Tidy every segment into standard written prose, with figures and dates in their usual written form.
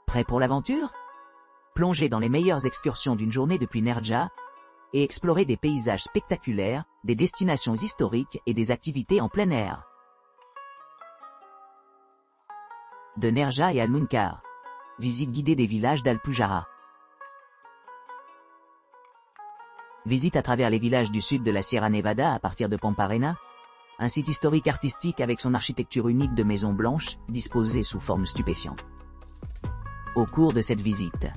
Prêt pour l'aventure? Plongez dans les meilleures excursions d'une journée depuis Nerja et explorez des paysages spectaculaires, des destinations historiques et des activités en plein air. De Nerja et Al-Munkar. Visite guidée des villages d'Al-Pujara. Visite à travers les villages du sud de la Sierra Nevada à partir de Pamparena, un site historique artistique avec son architecture unique de maisons blanches, disposées sous forme stupéfiante. Au cours de cette visite,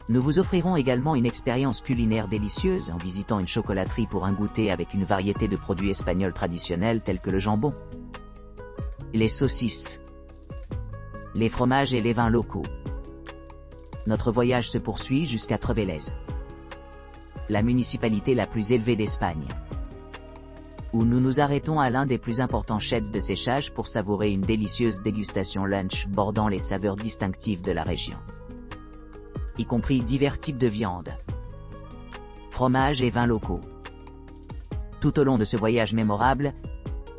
nous vous offrirons également une expérience culinaire délicieuse en visitant une chocolaterie pour un goûter avec une variété de produits espagnols traditionnels tels que le jambon, les saucisses, les fromages et les vins locaux. Notre voyage se poursuit jusqu'à Trevélez, la municipalité la plus élevée d'Espagne, où nous nous arrêtons à l'un des plus importants sheds de séchage pour savourer une délicieuse dégustation lunch bordant les saveurs distinctives de la région, y compris divers types de viande, fromages et vins locaux. Tout au long de ce voyage mémorable,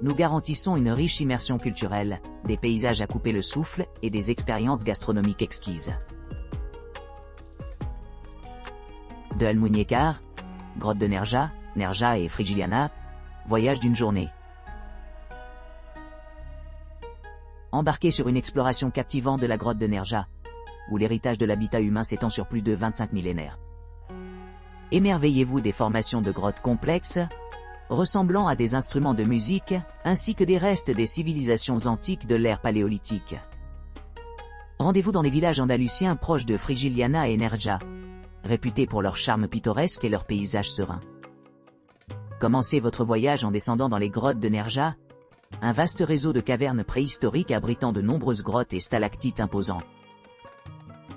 nous garantissons une riche immersion culturelle, des paysages à couper le souffle et des expériences gastronomiques exquises. De Al-Munkar, grotte de Nerja, Nerja et Frigiliana, voyage d'une journée. Embarquez sur une exploration captivante de la grotte de Nerja, où l'héritage de l'habitat humain s'étend sur plus de 25 millénaires. Émerveillez-vous des formations de grottes complexes, ressemblant à des instruments de musique, ainsi que des restes des civilisations antiques de l'ère paléolithique. Rendez-vous dans les villages andalusiens proches de Frigiliana et Nerja, réputés pour leur charme pittoresque et leurs paysages sereins. Commencez votre voyage en descendant dans les grottes de Nerja, un vaste réseau de cavernes préhistoriques abritant de nombreuses grottes et stalactites imposants.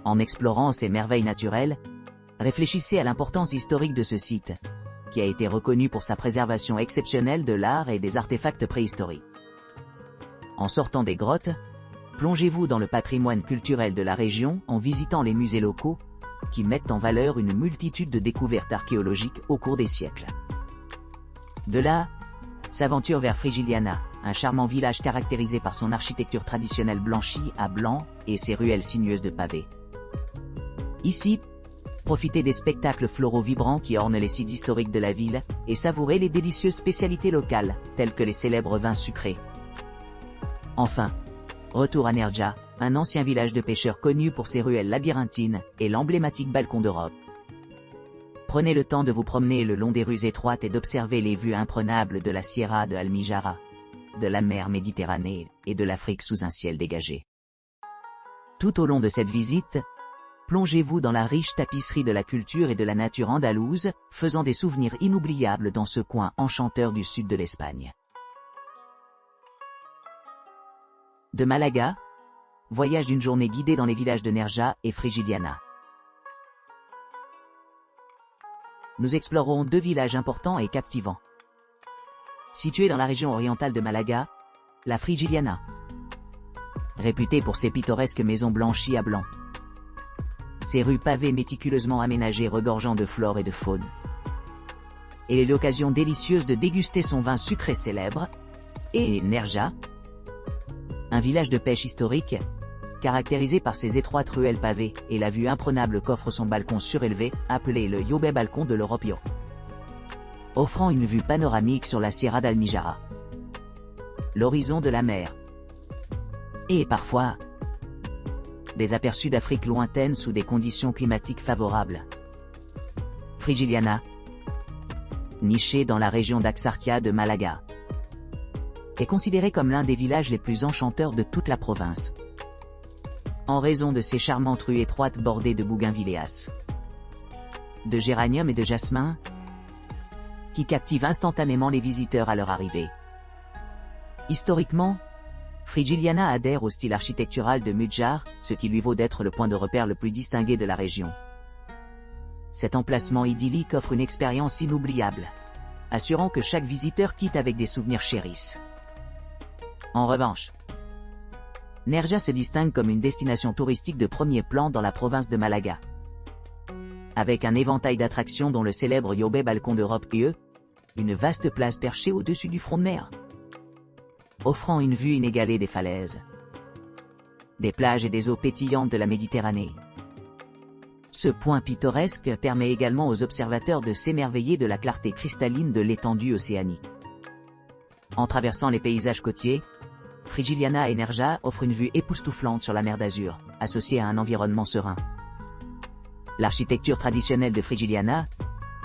En explorant ces merveilles naturelles, réfléchissez à l'importance historique de ce site, qui a été reconnu pour sa préservation exceptionnelle de l'art et des artefacts préhistoriques. En sortant des grottes, plongez-vous dans le patrimoine culturel de la région en visitant les musées locaux, qui mettent en valeur une multitude de découvertes archéologiques au cours des siècles. De là, s'aventure vers Frigiliana, un charmant village caractérisé par son architecture traditionnelle blanchie à blanc et ses ruelles sinueuses de pavés. Ici, profitez des spectacles floraux vibrants qui ornent les sites historiques de la ville et savourez les délicieuses spécialités locales, telles que les célèbres vins sucrés. Enfin, retour à Nerja, un ancien village de pêcheurs connu pour ses ruelles labyrinthines et l'emblématique balcon d'Europe. Prenez le temps de vous promener le long des rues étroites et d'observer les vues imprenables de la Sierra de Almijara, de la mer Méditerranée et de l'Afrique sous un ciel dégagé. Tout au long de cette visite, plongez-vous dans la riche tapisserie de la culture et de la nature andalouse, faisant des souvenirs inoubliables dans ce coin enchanteur du sud de l'Espagne. De Malaga, voyage d'une journée guidée dans les villages de Nerja et Frigiliana. Nous explorerons deux villages importants et captivants. Situés dans la région orientale de Malaga, la Frigiliana, réputée pour ses pittoresques maisons blanchies à blanc, ses rues pavées méticuleusement aménagées regorgeant de flore et de faune, et l'occasion délicieuse de déguster son vin sucré célèbre, et Nerja, un village de pêche historique, caractérisé par ses étroites ruelles pavées et la vue imprenable qu'offre son balcon surélevé, appelé le Yobe Balcon de l'Europe Yo, offrant une vue panoramique sur la Sierra d'Almijara, l'horizon de la mer, et parfois des aperçus d'Afrique lointaine sous des conditions climatiques favorables. Frigiliana, niché dans la région d'Axarquia de Malaga, est considéré comme l'un des villages les plus enchanteurs de toute la province, en raison de ses charmantes rues étroites bordées de bougainvilléas, de géraniums et de jasmin, qui captivent instantanément les visiteurs à leur arrivée. Historiquement, Frigiliana adhère au style architectural de Mudjar, ce qui lui vaut d'être le point de repère le plus distingué de la région. Cet emplacement idyllique offre une expérience inoubliable, assurant que chaque visiteur quitte avec des souvenirs chéris. En revanche, Nerja se distingue comme une destination touristique de premier plan dans la province de Malaga, avec un éventail d'attractions dont le célèbre Yobe Balcon d'Europe UE, une vaste place perchée au-dessus du front de mer, offrant une vue inégalée des falaises, des plages et des eaux pétillantes de la Méditerranée. Ce point pittoresque permet également aux observateurs de s'émerveiller de la clarté cristalline de l'étendue océanique. En traversant les paysages côtiers, Frigiliana Energia offre une vue époustouflante sur la mer d'Azur, associée à un environnement serein. L'architecture traditionnelle de Frigiliana,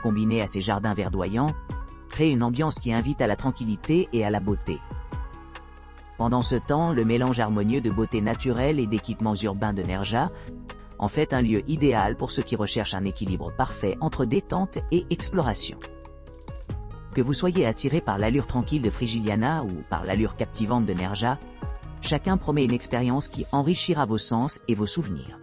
combinée à ses jardins verdoyants, crée une ambiance qui invite à la tranquillité et à la beauté. Pendant ce temps, le mélange harmonieux de beauté naturelle et d'équipements urbains de Nerja en fait un lieu idéal pour ceux qui recherchent un équilibre parfait entre détente et exploration. Que vous soyez attiré par l'allure tranquille de Frigiliana ou par l'allure captivante de Nerja, chacun promet une expérience qui enrichira vos sens et vos souvenirs.